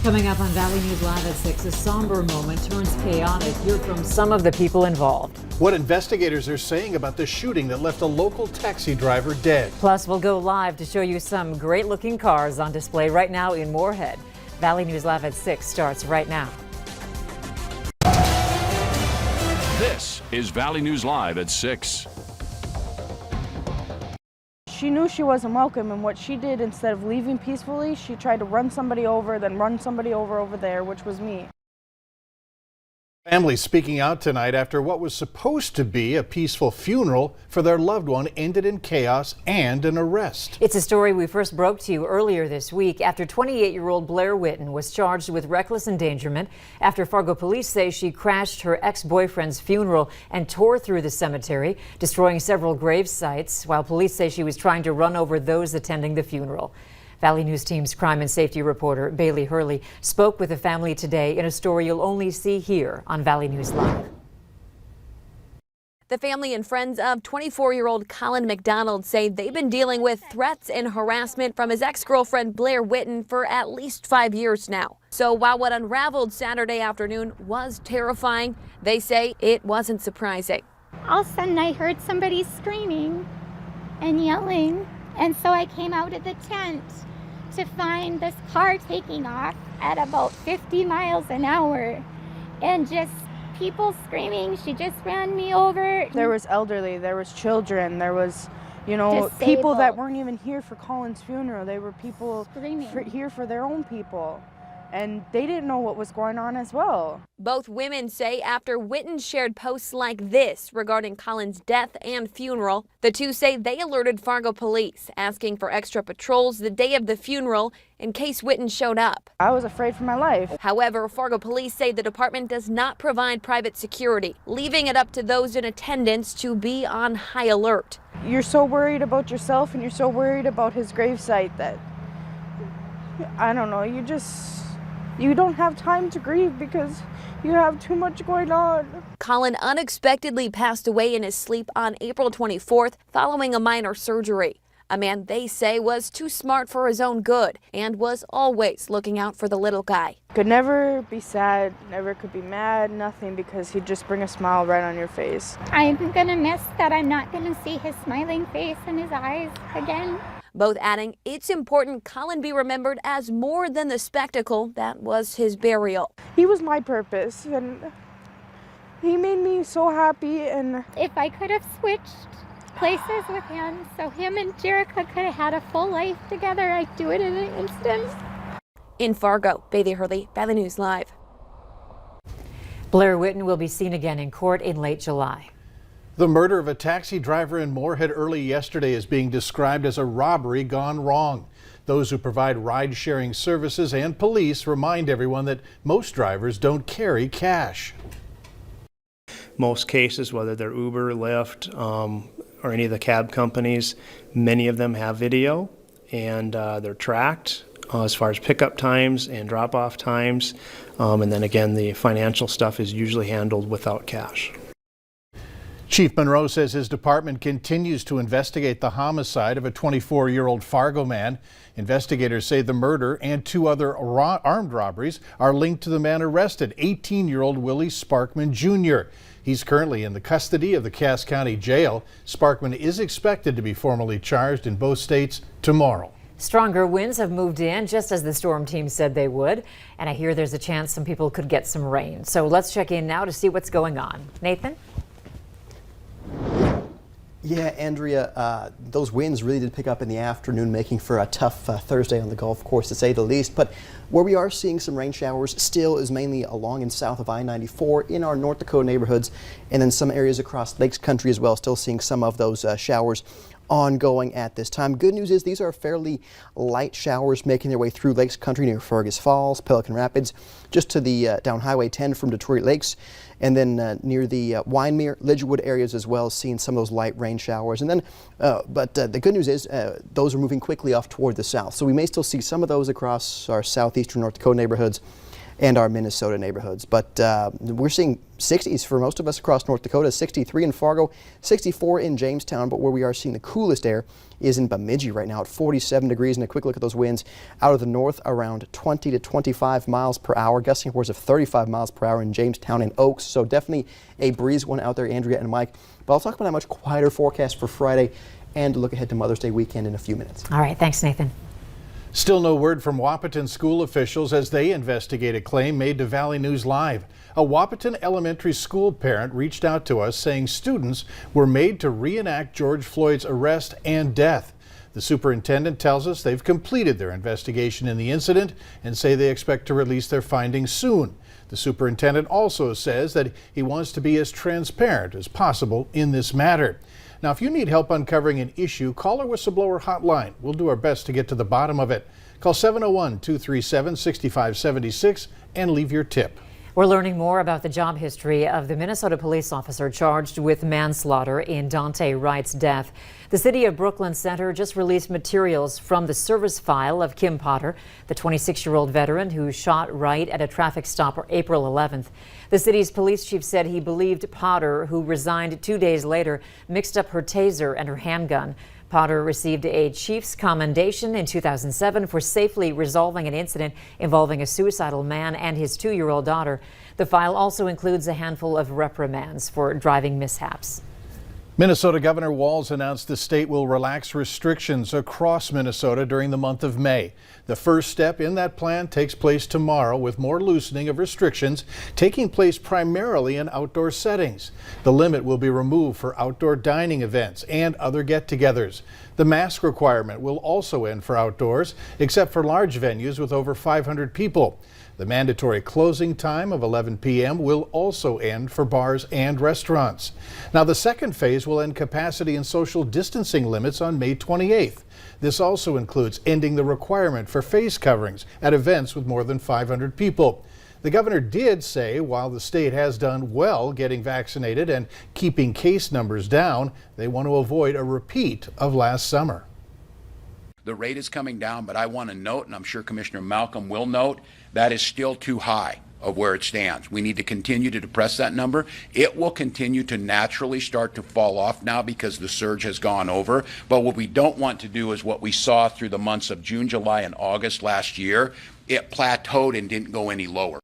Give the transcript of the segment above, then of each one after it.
Coming up on Valley News Live at 6, a somber moment turns chaotic. Hear from some of the people involved. What investigators are saying about the shooting that left a local taxi driver dead. Plus, we'll go live to show you some great-looking cars on display right now in Moorhead. Valley News Live at 6 starts right now. This is Valley News Live at 6. She knew she wasn't welcome, and what she did, instead of leaving peacefully, she tried to run somebody over, then run somebody over there, which was me. Families speaking out tonight after what was supposed to be a peaceful funeral for their loved one ended in chaos and an arrest. It's a story we first broke to you earlier this week after 28-year-old Blair Whitten was charged with reckless endangerment after Fargo police say she crashed her ex-boyfriend's funeral and tore through the cemetery, destroying several grave sites, while police say she was trying to run over those attending the funeral. Valley News Team's crime and safety reporter Bailey Hurley spoke with the family today in a story you'll only see here on Valley News Live. The family and friends of 24-year-old Colin McDonald say they've been dealing with threats and harassment from his ex-girlfriend Blair Whitten for at least 5 years now. So while what unraveled Saturday afternoon was terrifying, they say it wasn't surprising. All of a sudden I heard somebody screaming and yelling, and so I came out of the tent to find this car taking off at about 50 miles an hour and just people screaming. She just ran me over. There was elderly, there was children, there was, people Disabled. that weren't even here for Colin's funeral. They were people Screaming. here for their own people, and they didn't know what was going on as well. Both women say after Whitten shared posts like this regarding Colin's death and funeral, the two say they alerted Fargo police, asking for extra patrols the day of the funeral in case Whitten showed up. I was afraid for my life. However, Fargo police say the department does not provide private security, leaving it up to those in attendance to be on high alert. You're so worried about yourself, and you're so worried about his gravesite that, I don't know, you don't have time to grieve because you have too much going on. Colin unexpectedly passed away in his sleep on April 24th following a minor surgery. A man they say was too smart for his own good and was always looking out for the little guy. Could never be sad, never could be mad, nothing, because he'd just bring a smile right on your face. I'm gonna miss that. I'm not gonna see his smiling face and his eyes again. Both adding it's important Colin be remembered as more than the spectacle that was his burial. He was my purpose, and he made me so happy. And If I could have switched places with him so him and Jerica could have had a full life together, I'd do it in an instant. In Fargo, Bailey Hurley, Valley News Live. Blair Whitten will be seen again in court in late July. The murder of a taxi driver in Moorhead early yesterday is being described as a robbery gone wrong. Those who provide ride-sharing services and police remind everyone that most drivers don't carry cash. Most cases, whether they're Uber, Lyft, or any of the cab companies, many of them have video, and they're tracked as far as pickup times and drop-off times. And then again, the financial stuff is usually handled without cash. Chief Monroe says his department continues to investigate the homicide of a 24-year-old Fargo man. Investigators say the murder and two other armed robberies are linked to the man arrested, 18-year-old Willie Sparkman Jr. He's currently in the custody of the Cass County Jail. Sparkman is expected to be formally charged in both states tomorrow. Stronger winds have moved in just as the storm team said they would, and I hear there's a chance some people could get some rain. So let's check in now to see what's going on. Nathan? Yeah, Andrea, those winds really did pick up in the afternoon, making for a tough Thursday on the golf course, to say the least. But where we are seeing some rain showers still is mainly along and south of I-94 in our North Dakota neighborhoods, and then some areas across Lakes Country as well, still seeing some of those showers ongoing at this time. Good news is these are fairly light showers making their way through Lakes Country near Fergus Falls, Pelican Rapids, just to the down Highway 10 from Detroit Lakes, and then near the Wyndmere, Lidgewood areas as well, seeing some of those light rain showers. And then, but the good news is those are moving quickly off toward the south. So we may still see some of those across our southeastern North Dakota neighborhoods and our Minnesota neighborhoods. But we're seeing 60s for most of us across North Dakota, 63 in Fargo, 64 in Jamestown, but where we are seeing the coolest air is in Bemidji right now at 47 degrees. And a quick look at those winds out of the north, around 20 to 25 miles per hour, gusting upwards of 35 miles per hour in Jamestown and Oaks. So definitely a breeze one out there, Andrea and Mike. But I'll talk about a much quieter forecast for Friday and look ahead to Mother's Day weekend in a few minutes. All right, thanks, Nathan. Still no word from Wahpeton school officials as they investigate a claim made to Valley News Live. A Wahpeton elementary school parent reached out to us saying students were made to reenact George Floyd's arrest and death. The superintendent tells us they've completed their investigation in the incident and say they expect to release their findings soon. The superintendent also says that he wants to be as transparent as possible in this matter. Now, if you need help uncovering an issue, call our whistleblower hotline. We'll do our best to get to the bottom of it. Call 701-237-6576 and leave your tip. We're learning more about the job history of the Minnesota police officer charged with manslaughter in Dante Wright's death. The City of Brooklyn Center just released materials from the service file of Kim Potter, the 26-year-old veteran who shot Wright at a traffic stop April 11th. The city's police chief said he believed Potter, who resigned 2 days later, mixed up her taser and her handgun. Potter received a chief's commendation in 2007 for safely resolving an incident involving a suicidal man and his 2-year-old daughter. The file also includes a handful of reprimands for driving mishaps. Minnesota Governor Walz announced the state will relax restrictions across Minnesota during the month of May. The first step in that plan takes place tomorrow, with more loosening of restrictions taking place primarily in outdoor settings. The limit will be removed for outdoor dining events and other get-togethers. The mask requirement will also end for outdoors, except for large venues with over 500 people. The mandatory closing time of 11 p.m. will also end for bars and restaurants. Now, the second phase will end capacity and social distancing limits on May 28th. This also includes ending the requirement for face coverings at events with more than 500 people. The governor did say while the state has done well getting vaccinated and keeping case numbers down, they want to avoid a repeat of last summer. The rate is coming down, but I want to note, and I'm sure Commissioner Malcolm will note, that is still too high of where it stands. We need to continue to depress that number. It will continue to naturally start to fall off now because the surge has gone over. But what we don't want to do is what we saw through the months of June, July, and August last year. It plateaued and didn't go any lower.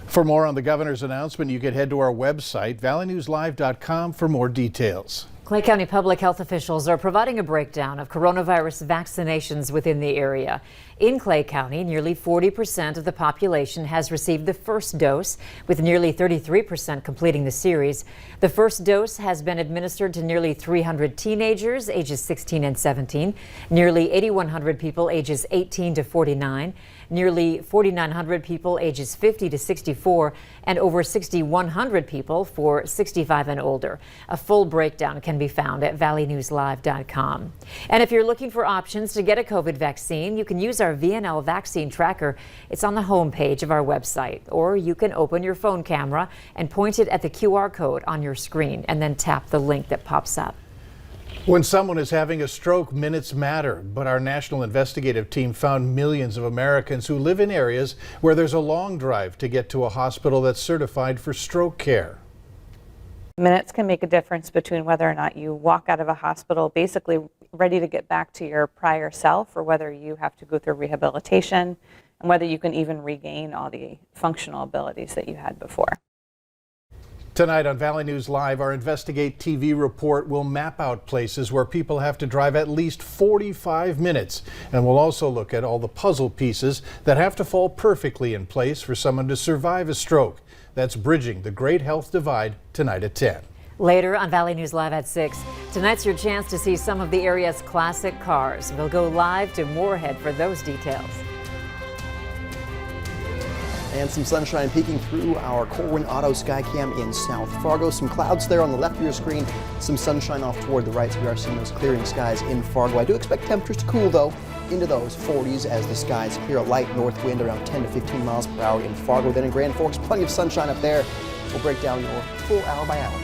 For more on the governor's announcement, you can head to our website, valleynewslive.com, for more details. Clay County public health officials are providing a breakdown of coronavirus vaccinations within the area. In Clay County, nearly 40% of the population has received the first dose, with nearly 33% completing the series. The first dose has been administered to nearly 300 teenagers ages 16 and 17, nearly 8,100 people ages 18 to 49, nearly 4,900 people ages 50 to 64, and over 6,100 people for 65 and older. A full breakdown can be found at valleynewslive.com. And if you're looking for options to get a COVID vaccine, you can use our VNL vaccine tracker. It's on the home page of our website, or you can open your phone camera and point it at the QR code on your screen and then tap the link that pops up. When someone is having a stroke, minutes matter, but our national investigative team found millions of Americans who live in areas where there's a long drive to get to a hospital that's certified for stroke care. Minutes can make a difference between whether or not you walk out of a hospital basically ready to get back to your prior self, or whether you have to go through rehabilitation, and whether you can even regain all the functional abilities that you had before. Tonight on Valley News Live, our Investigate TV report will map out places where people have to drive at least 45 minutes. And we'll also look at all the puzzle pieces that have to fall perfectly in place for someone to survive a stroke. That's Bridging the Great Health Divide, tonight at 10. Later on Valley News Live at 6, tonight's your chance to see some of the area's classic cars. We'll go live to Moorhead for those details. And some sunshine peeking through our Corwin Auto Skycam in South Fargo. Some clouds there on the left of your screen, some sunshine off toward the right, so we are seeing those clearing skies in Fargo. I do expect temperatures to cool, though, into those 40s as the skies clear. A light north wind around 10 to 15 miles per hour in Fargo. Then in Grand Forks, plenty of sunshine up there. We'll break down your full hour by hour.